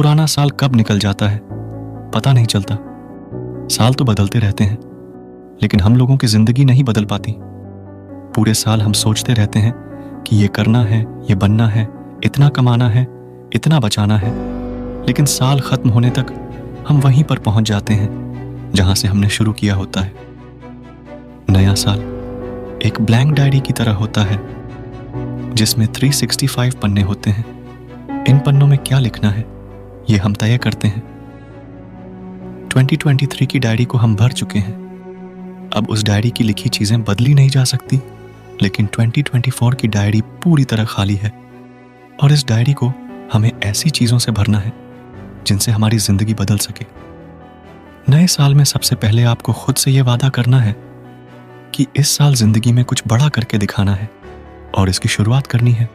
पुराना साल कब निकल जाता है पता नहीं चलता। साल तो बदलते रहते हैं, लेकिन हम लोगों की जिंदगी नहीं बदल पाती। पूरे साल हम सोचते रहते हैं कि ये करना है, ये बनना है, इतना कमाना है, इतना बचाना है, लेकिन साल खत्म होने तक हम वहीं पर पहुंच जाते हैं जहां से हमने शुरू किया होता है। नया साल एक ब्लैंक डायरी की तरह होता है जिसमें 365 पन्ने होते हैं। इन पन्नों में क्या लिखना है ये हम तय करते हैं। 2023 की डायरी को हम भर चुके हैं। अब उस डायरी की लिखी चीजें बदली नहीं जा सकती, लेकिन 2024 की डायरी पूरी तरह खाली है और इस डायरी को हमें ऐसी चीजों से भरना है जिनसे हमारी जिंदगी बदल सके। नए साल में सबसे पहले आपको खुद से यह वादा करना है कि इस साल जिंदगी में कुछ बड़ा करके दिखाना है और इसकी शुरुआत करनी है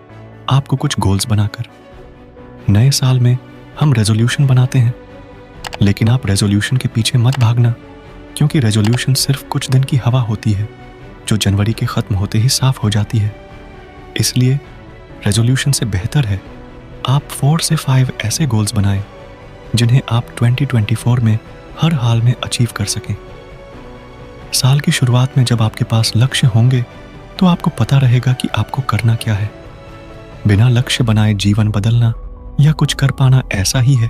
आपको कुछ गोल्स बनाकर। नए साल में हम रेजोल्यूशन बनाते हैं, लेकिन आप रेजोल्यूशन के पीछे मत भागना, क्योंकि रेजोल्यूशन सिर्फ कुछ दिन की हवा होती है जो जनवरी के खत्म होते ही साफ हो जाती है। इसलिए रेजोल्यूशन से बेहतर है आप 4 से 5 ऐसे गोल्स बनाएं जिन्हें आप 2024 में हर हाल में अचीव कर सकें। साल की शुरुआत में जब आपके पास लक्ष्य होंगे तो आपको पता रहेगा कि आपको करना क्या है। बिना लक्ष्य बनाए जीवन बदलना या कुछ कर पाना ऐसा ही है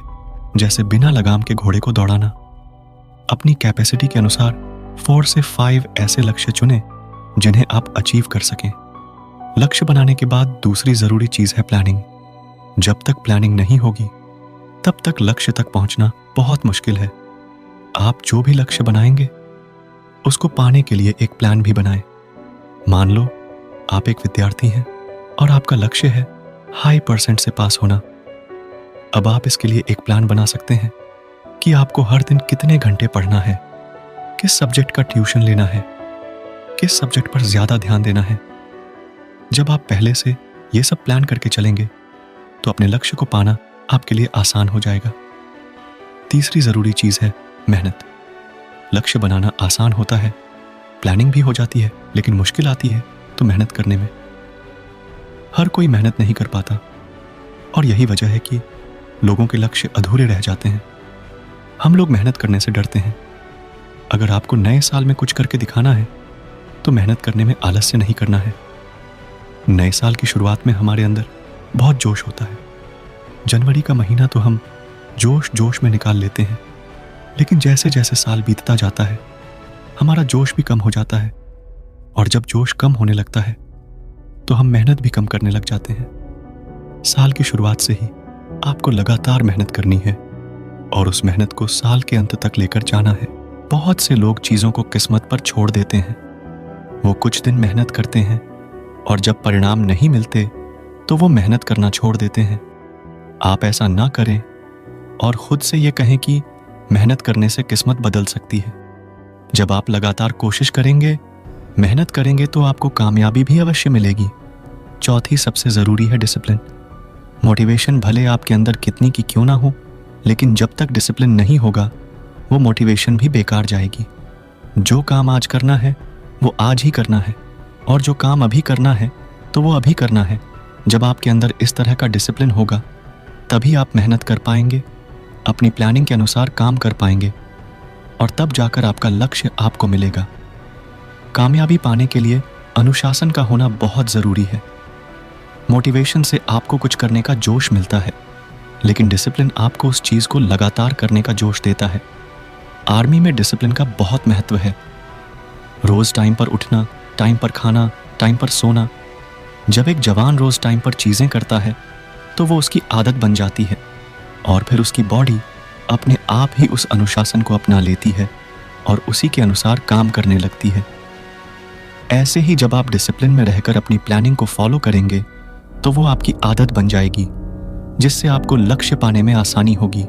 जैसे बिना लगाम के घोड़े को दौड़ाना। अपनी कैपेसिटी के अनुसार 4 से 5 ऐसे लक्ष्य चुनें जिन्हें आप अचीव कर सकें। लक्ष्य बनाने के बाद दूसरी जरूरी चीज है प्लानिंग। जब तक प्लानिंग नहीं होगी तब तक लक्ष्य तक पहुंचना बहुत मुश्किल है। आप जो भी लक्ष्य बनाएंगे उसको पाने के लिए एक प्लान भी बनाएं। मान लो आप एक विद्यार्थी हैं और आपका लक्ष्य है हाई परसेंट से पास होना। अब आप इसके लिए एक प्लान बना सकते हैं कि आपको हर दिन कितने घंटे पढ़ना है, किस सब्जेक्ट का ट्यूशन लेना है, किस सब्जेक्ट पर ज्यादा ध्यान देना है। जब आप पहले से ये सब प्लान करके चलेंगे तो अपने लक्ष्य को पाना आपके लिए आसान हो जाएगा। तीसरी जरूरी चीज है मेहनत। लक्ष्य बनाना आसान होता है, प्लानिंग भी हो जाती है, लेकिन मुश्किल आती है तो मेहनत करने में। हर कोई मेहनत नहीं कर पाता और यही वजह है कि लोगों के लक्ष्य अधूरे रह जाते हैं। हम लोग मेहनत करने से डरते हैं। अगर आपको नए साल में कुछ करके दिखाना है तो मेहनत करने में आलस्य नहीं करना है। नए साल की शुरुआत में हमारे अंदर बहुत जोश होता है। जनवरी का महीना तो हम जोश जोश में निकाल लेते हैं, लेकिन जैसे जैसे साल बीतता जाता है हमारा जोश भी कम हो जाता है, और जब जोश कम होने लगता है तो हम मेहनत भी कम करने लग जाते हैं। साल की शुरुआत से ही आपको लगातार मेहनत करनी है और उस मेहनत को साल के अंत तक लेकर जाना है। बहुत से लोग चीजों को किस्मत पर छोड़ देते हैं। वो कुछ दिन मेहनत करते हैं और जब परिणाम नहीं मिलते तो वो मेहनत करना छोड़ देते हैं। आप ऐसा ना करें और खुद से ये कहें कि मेहनत करने से किस्मत बदल सकती है। जब आप लगातार कोशिश करेंगे, मेहनत करेंगे तो आपको कामयाबी भी अवश्य मिलेगी। चौथी सबसे जरूरी है डिसिप्लिन। मोटिवेशन भले आपके अंदर कितनी की क्यों ना हो, लेकिन जब तक डिसिप्लिन नहीं होगा वो मोटिवेशन भी बेकार जाएगी। जो काम आज करना है वो आज ही करना है, और जो काम अभी करना है तो वो अभी करना है। जब आपके अंदर इस तरह का डिसिप्लिन होगा तभी आप मेहनत कर पाएंगे, अपनी प्लानिंग के अनुसार काम कर पाएंगे, और तब जाकर आपका लक्ष्य आपको मिलेगा। कामयाबी पाने के लिए अनुशासन का होना बहुत जरूरी है। मोटिवेशन से आपको कुछ करने का जोश मिलता है, लेकिन डिसिप्लिन आपको उस चीज को लगातार करने का जोश देता है। आर्मी में डिसिप्लिन का बहुत महत्व है। रोज टाइम पर उठना, टाइम पर खाना, टाइम पर सोना। जब एक जवान रोज टाइम पर चीजें करता है तो वो उसकी आदत बन जाती है और फिर उसकी बॉडी अपने आप ही उस अनुशासन को अपना लेती है और उसी के अनुसार काम करने लगती है। ऐसे ही जब आप डिसिप्लिन में रहकर अपनी प्लानिंग को फॉलो करेंगे तो वो आपकी आदत बन जाएगी, जिससे आपको लक्ष्य पाने में आसानी होगी।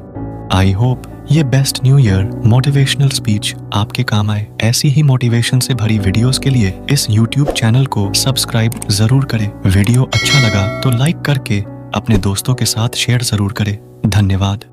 आई होप ये best new year motivational speech आपके काम आए। ऐसी ही मोटिवेशन से भरी वीडियोस के लिए इस YouTube चैनल को सब्सक्राइब जरूर करें। वीडियो अच्छा लगा तो लाइक करके अपने दोस्तों के साथ शेयर जरूर करें। धन्यवाद।